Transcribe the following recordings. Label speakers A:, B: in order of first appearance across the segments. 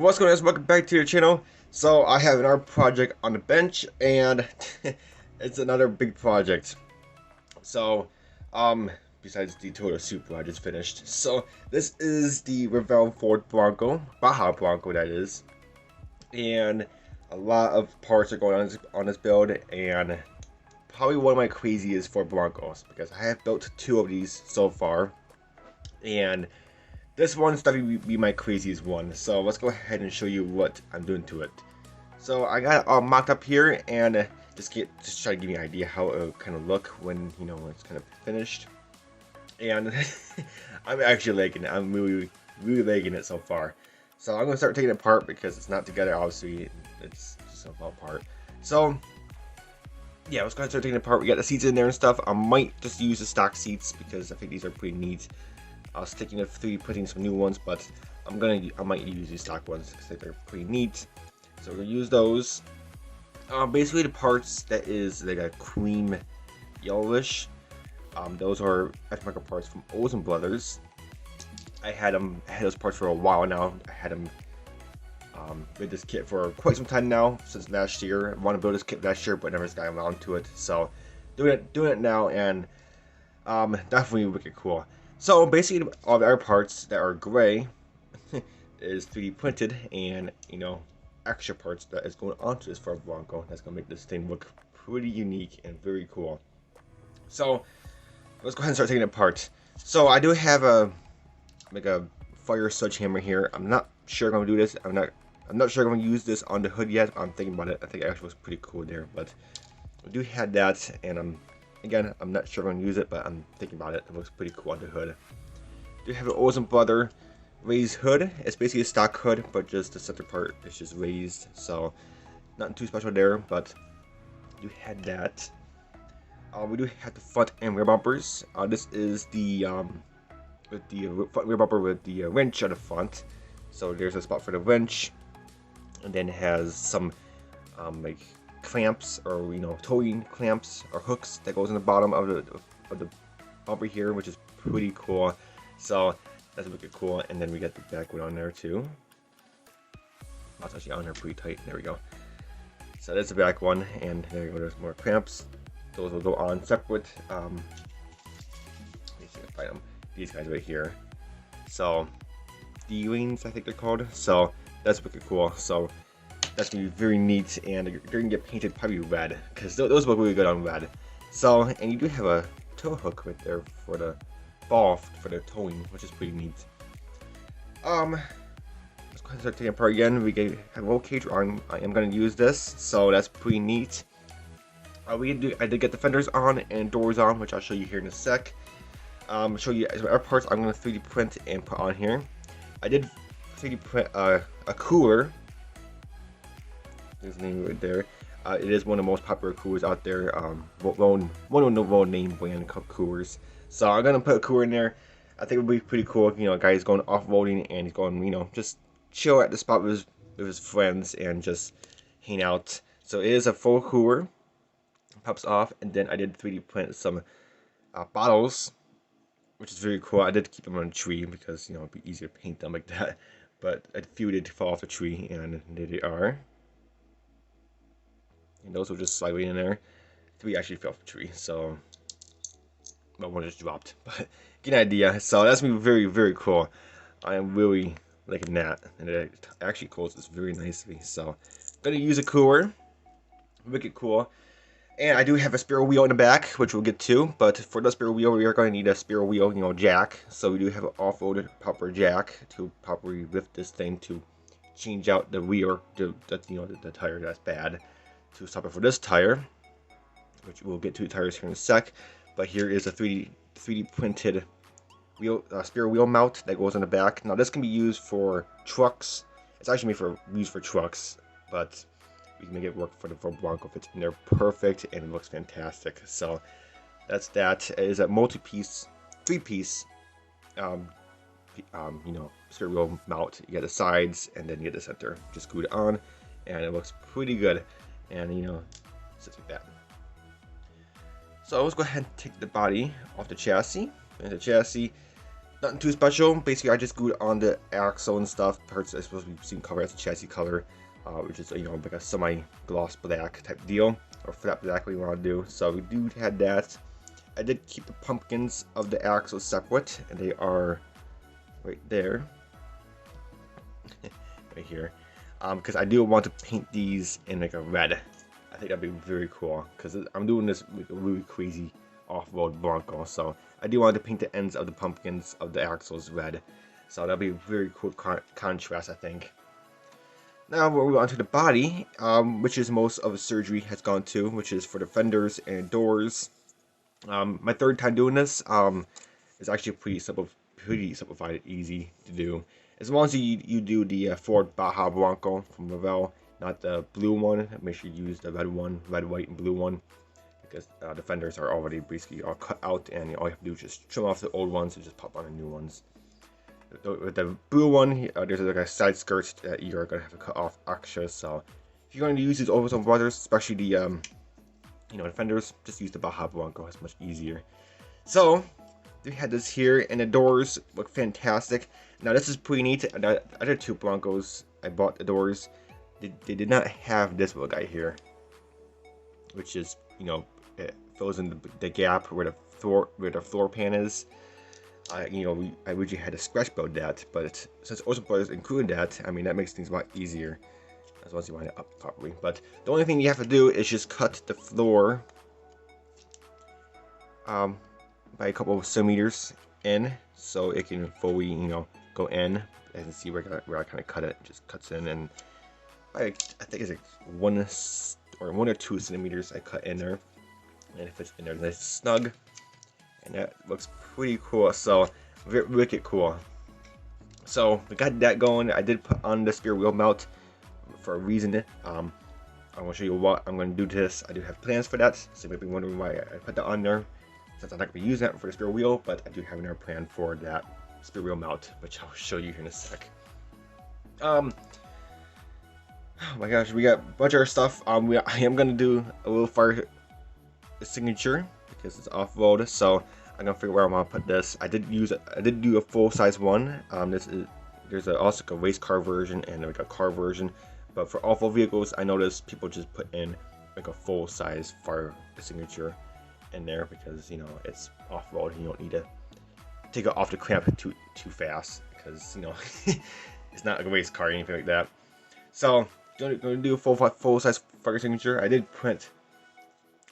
A: What's going on, guys? Welcome back to your channel. So I have another project on the bench, and it's another big project. So, besides the Total Super I just finished. So this is the Revell Ford Bronco, Baja Bronco that is, and a lot of parts are going on this build, and probably one of my craziest Ford Broncos because I have built two of these so far, and this one's definitely be my craziest one. So let's go ahead and show you what I'm doing to it. So I got it all mocked up here, and just try to give you an idea how it kind of look when when it's kind of finished. And I'm actually liking it. I'm really liking it so far. So I'm gonna start taking it apart because it's not together. Obviously, it's just a fall apart. So yeah, let's go ahead and start taking it apart. We got the seats in there and stuff. I might just use the stock seats because I think these are pretty neat. I was thinking of 3D printing some new ones, but I might use these stock ones because they're pretty neat. So we're gonna use those. Basically, the parts that is like a cream yellowish. Those are aftermarket parts from Olsen Brothers. I had those parts for a while now. I had them with this kit for quite some time now, since last year. I wanted to build this kit last year, but never got around to it. So doing it now, and definitely wicked cool. So basically, all the other parts that are gray is 3D printed, and extra parts that is going onto this Ford Bronco. That's gonna make this thing look pretty unique and very cool. So let's go ahead and start taking it apart. So I do have a fire sledgehammer here. I'm not sure I'm gonna do this. I'm not sure I'm gonna use this on the hood yet. I'm thinking about it. I think it actually was pretty cool there, but we do have that, and again, I'm not sure I'm going to use it, but I'm thinking about it. It looks pretty cool on the hood. Do have an Olsen Brother raised hood. It's basically a stock hood, but just the center part is just raised, so nothing too special there. But you had that. We do have the front and rear bumpers. This is the with the front rear bumper with the wrench on the front. So there's a spot for the wrench, and then it has some like clamps, or towing clamps or hooks that goes in the bottom of the bumper here, which is pretty cool. So that's really cool. And then we got the back one on there too. That's actually on there pretty tight. There we go. So that's the back one, and there you go. There's more clamps. Those will go on separate. Let me see if I can find them. These guys right here. So D-rings, I think they're called. So that's wicked cool. So that's gonna be very neat, and they're gonna get painted probably red because those look really good on red. So, and you do have a tow hook right there for the ball for the towing, which is pretty neat. Let's go ahead and start taking it apart again. We have a roll cage. I am gonna use this, so that's pretty neat. I did get the fenders on and doors on, which I'll show you here in a sec. Show you other parts I'm gonna 3D print and put on here. I did 3D print a cooler. There's the name right there. It is one of the most popular coolers out there. One of the well-named brand coolers. So I'm gonna put a cooler in there. I think it would be pretty cool. Guy's going off-roading and he's going, just chill at the spot with his friends and just hang out. So it is a full cooler. Pops off, and then I did 3D print some bottles, which is very cool. I did keep them on a tree because it'd be easier to paint them like that. But a few did fall off the tree, and there they are. And those will just slide right in there. 3 actually fell off the tree, so one just dropped. But get an idea. So that's gonna be very, very cool. I am really liking that, and it actually closes very nicely. So gonna use a cooler. Wicked cool. And I do have a spare wheel in the back, which we'll get to. But for the spare wheel, we are going to need a spare wheel, jack. So we do have an off-road proper jack to properly lift this thing to change out the wheel, the tire that's bad, to stop it for this tire, which we'll get to the tires here in a sec. But here is a 3D printed wheel, spare wheel mount that goes on the back. Now this can be used for trucks. It's actually made used for trucks, but we can make it work for the Ford Bronco. Fits in there perfect, and it looks fantastic. So that's that. It is a multi-piece, 3-piece, spare wheel mount. You get the sides, and then you get the center. Just glue it on, and it looks pretty good. And sits like that. So let's go ahead and take the body off the chassis. And the chassis Nothing too special. Basically, I just glued on the axle and stuff. Parts are supposed to be seen covered as a chassis color, which is like a semi-gloss black type deal, or flat black we want to do. So we do have that. I did keep the pumpkins of the axle separate, and they are right there, right here. Because I do want to paint these in like a red. I think that'd be very cool. Because I'm doing this with a really crazy off-road Bronco, so I do want to paint the ends of the pumpkins of the axles red. So that'll be a very cool contrast, I think. Now we'll move on to the body, which is most of the surgery has gone to, which is for the fenders and doors. My third time doing this. It's actually pretty simplified and easy to do. As long as you do the Ford Baja Bronco from Revell, not the blue one. Make sure you use the red one, red, white, and blue one, because the fenders are already basically all cut out, and all you have to do is just trim off the old ones and just pop on the new ones. With the blue one, there's like a side skirt that you're gonna have to cut off extra. So if you're going to use these Overtone brothers, especially the the fenders, just use the Baja Bronco. It's much easier. So we had this here, and the doors look fantastic. Now this is pretty neat. The other two Broncos I bought, the doors, they did not have this little guy here, which is, it fills in the gap where the floor pan is. I originally had to scratch build that, but since Ocean Brothers included that, I mean, that makes things a lot easier as long as you line it up properly. But the only thing you have to do is just cut the floor by a couple of centimeters in, so it can fully, go in. As you can see where I kind of cut it, just cuts in, and I think it's like 1 or 2 centimeters I cut in there, and it fits in there nice snug, and that looks pretty cool. So wicked cool. So we got that going. I did put on the spare wheel mount for a reason. I'm gonna show you what I'm gonna do to this. I do have plans for that, so you might be wondering why I put that on there, since I'm not gonna be using that for the spare wheel, but I do have another plan for that spare wheel mount, which I'll show you here in a sec. Oh my gosh, we got a bunch of our stuff. I am gonna do a little fire signature because it's off-road, so I'm gonna figure out where I'm gonna put this. I did do a full-size one. There's also a race car version and like a car version, but for off-road vehicles, I noticed people just put in like a full-size fire signature in there because it's off-road and you don't need to take it off the clamp too fast, because it's not like a race car or anything like that. So going to do a full-size fire signature. I did print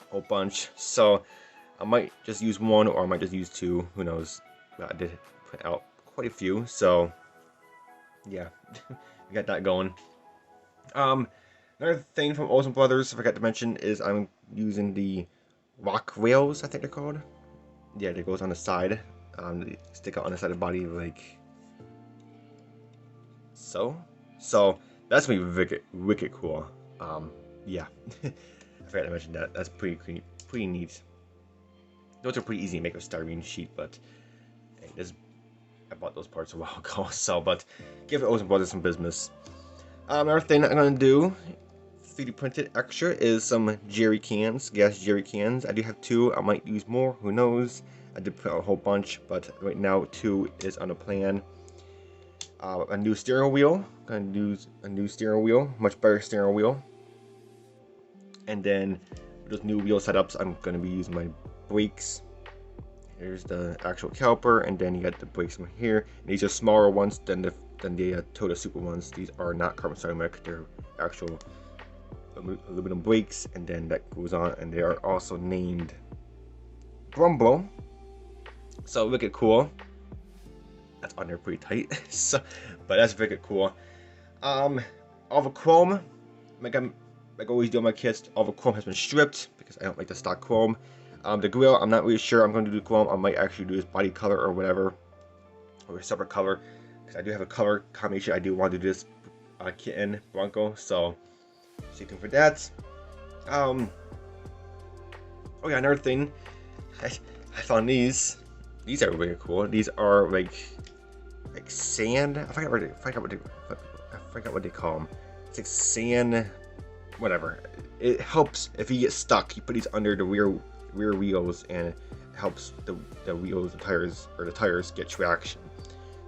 A: a whole bunch, so I might just use one, or I might just use 2. Who knows? But I did print out quite a few, so yeah, we got that going. Another thing from Olsen Brothers I forgot to mention is I'm using the rock rails, I think they're called. Yeah, that goes on the side. They stick out on the side of the body like so. So that's gonna be wicked cool. Yeah, I forgot to mention that. That's pretty neat. Those are pretty easy to make with styrene sheet, but hey, I bought those parts a while ago. So, but give Olsen Brothers some business. Another thing I'm gonna do, 3D printed extra, is some jerry cans, gas jerry cans. I do have 2. I might use more. Who knows? I did put out a whole bunch, but right now 2 is on the plan. A new steering wheel. Gonna use a new steering wheel, much better steering wheel. And then with those new wheel setups, I'm gonna be using my brakes. Here's the actual caliper, and then you got the brakes from here. And these are smaller ones than the Toyota Super ones. These are not carbon ceramic; they're actual aluminum brakes, and then that goes on, and they are also named Brumbo. So wicked cool. That's on there pretty tight. So, but that's wicked cool. All the chrome, like I always do on my kits, all the chrome has been stripped because I don't like the stock chrome. The grill, I'm not really sure I'm going to do chrome. I might actually do this body color or whatever, or a separate color, because I do have a color combination I do want to do this kitten Bronco. So stay tuned for that. Oh yeah, another thing, I found these. These are really cool. These are like sand. I forgot what they call them. It's like sand, whatever. It helps if you get stuck. You put these under the rear wheels, and it helps the wheels, the tires get traction.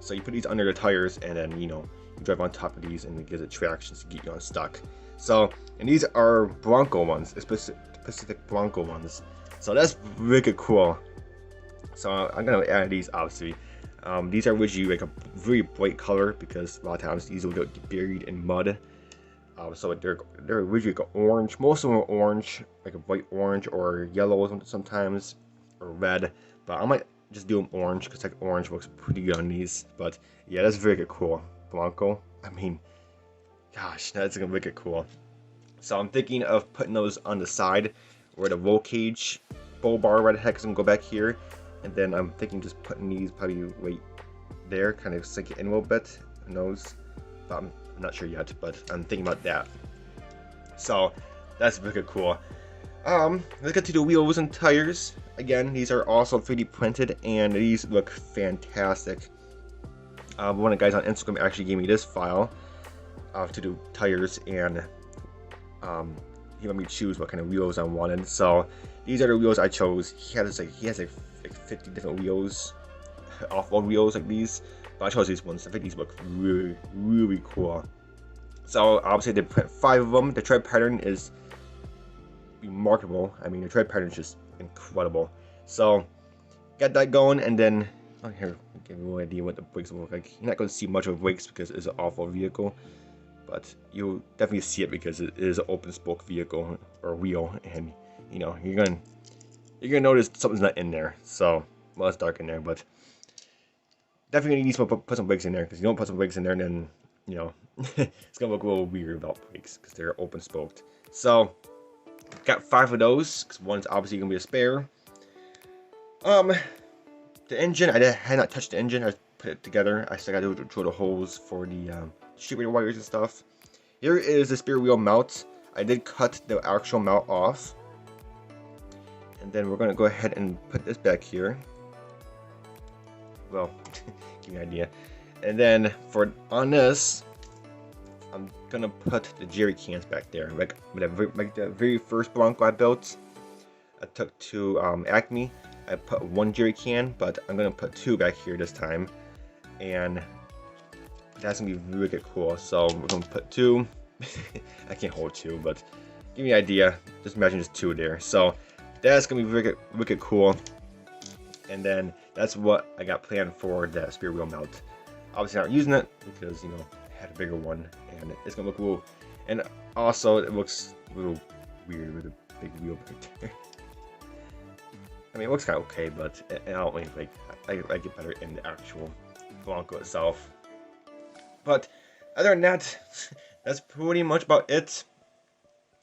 A: So you put these under the tires, and then you drive on top of these, and it gives it traction to get you unstuck. So, and these are Bronco ones, specific Bronco ones. So that's really cool. So I'm gonna add these obviously. These are usually like a very bright color because a lot of times these will get buried in mud. So they're usually like orange. Most of them are orange, like a bright orange or yellow sometimes, or red. But I might just do them orange because like orange looks pretty good on these. But yeah, that's very cool. Bronco. I mean, gosh, that's gonna make it cool. So I'm thinking of putting those on the side where the roll cage bull bar right ahead is gonna go back here. And then I'm thinking just putting these probably right there, kind of sink it in a little bit. Who knows? But I'm not sure yet, but I'm thinking about that. So that's really cool. Let's get to the wheels and tires. Again, these are also 3D printed, and these look fantastic. One of the guys on Instagram actually gave me this file to do tires, and he let me choose what kind of wheels I wanted. So these are the wheels I chose. He has like 50 different wheels, off-road wheels like these, but I chose these ones. I think these look really cool. So obviously they print 5 of them. The tread pattern is remarkable. I mean, the tread pattern is just incredible. So got that going, and then here, I'll give you an idea what the brakes will look like. You're not going to see much of brakes because it's an off-road vehicle, but you'll definitely see it because it is an open spoke vehicle or wheel, and you're gonna notice something's not in there. So, well, it's dark in there, but definitely need to put some brakes in there, because you don't put some brakes in there, then it's gonna look a little weird without brakes because they're open spoked. So, got 5 of those because one's obviously gonna be a spare. The engine, I had not touched the engine. I put it together. I still got to drill the holes for the sheet metal wires and stuff. Here is the spare wheel mount. I did cut the actual mount off. And then we're going to go ahead and put this back here. Well, give me an idea. And then on this, I'm going to put the jerry cans back there. Like the very first Bronco I built, I took to Acme. I put 1 jerry can, but I'm going to put 2 back here this time. And that's going to be really cool. So we're going to put 2. I can't hold 2, but give me an idea. Just imagine just 2 there. So that's going to be wicked cool. And then that's what I got planned for the spare wheel mount. Obviously not using it because, I had a bigger one. And it's going to look cool. And also it looks a little weird with a big wheel back there. I mean, it looks kind of okay, but I don't really I like it better in the actual Bronco itself. But other than that, that's pretty much about it.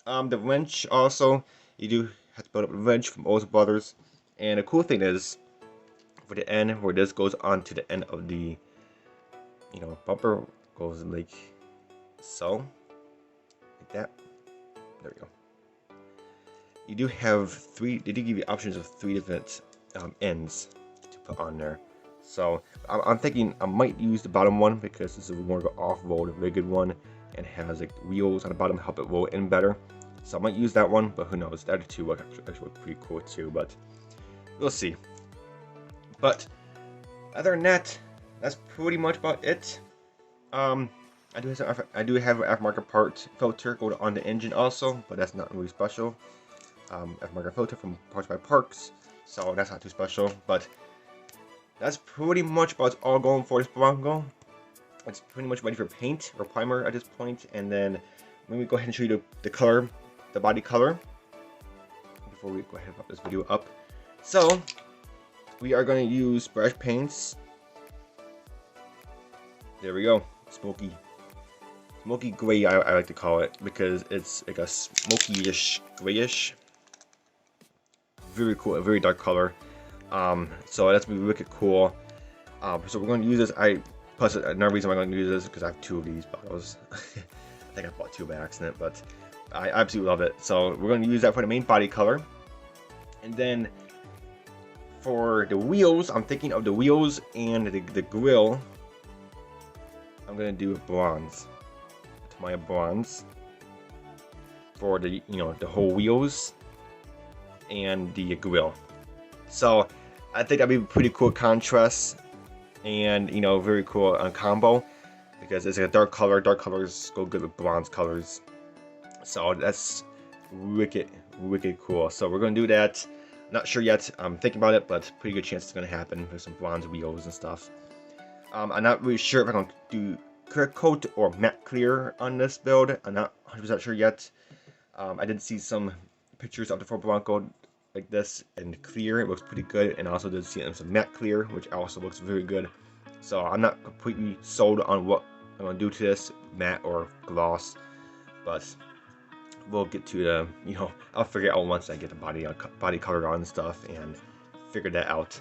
A: The wrench also, you do have to build up a wrench from Olds Brothers. And the cool thing is, for the end, where this goes on to the end of the, bumper, goes like so, like that. There we go. You do have they do give you options of 3 different ends to put on there. So I'm thinking I might use the bottom one because this is more of an off-road, really good one, and has like wheels on the bottom to help it roll in better. So I might use that one, but who knows? The other 2 look actually pretty cool too, but we'll see. But other than that, that's pretty much about it. I do have an aftermarket part filter going on the engine also, but that's not really special. Aftermarket filter from Parts by Parks, so that's not too special. But that's pretty much about all going for this Bronco. It's pretty much ready for paint or primer at this point, and then let me go ahead and show you the color, the body color, before we go ahead and put this video up. So we are going to use brush paints. There we go, smoky gray, I like to call it, because it's like a smoky-ish, grayish. Very cool, a very dark color. So that's gonna be wicked cool. So we're going to use this. Plus another reason I'm going to use this is because I have 2 of these bottles. I think I bought 2 by accident, but I absolutely love it. So we're going to use that for the main body color. And then for the wheels, I'm thinking of the wheels and the grill. I'm going to do bronze. Tamiya bronze for the the whole wheels and the grill. So I think that'd be pretty cool contrast, and you know, very cool combo, because it's like a dark color. Dark colors go good with bronze colors, so that's wicked cool. So we're gonna do that. Not sure yet. I'm thinking about it, but pretty good chance it's gonna happen with some bronze wheels and stuff. I'm not really sure if I'm gonna do clear coat or matte clear on this build. I'm not 100% sure yet. I did see some pictures of the Ford Bronco like this and clear. It looks pretty good, and I also did see some matte clear, which also looks very good. So I'm not completely sold on what I'm gonna do to this, matte or gloss, but we'll get to the, you know, I'll figure it out once I get the body color on and stuff and figure that out.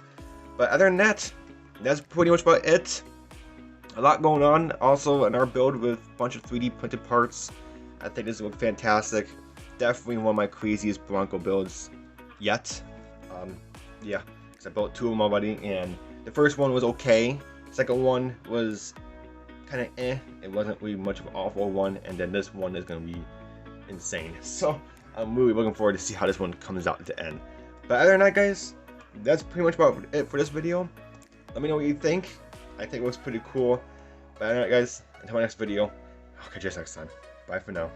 A: But other than that, that's pretty much about it. A lot going on also in our build with a bunch of 3D printed parts. I think this will look fantastic. Definitely one of my craziest Bronco builds yet. Yeah, because I built 2 of them already, and the first one was okay. Second one was kind of eh. It wasn't really much of an awful one, and then this one is going to be insane. So I'm really looking forward to see how this one comes out at the end. But other than that, guys, that's pretty much about it for this video. Let me know what you think. I think it looks pretty cool. But other than that, guys, until my next video, I'll catch you guys next time. Bye for now.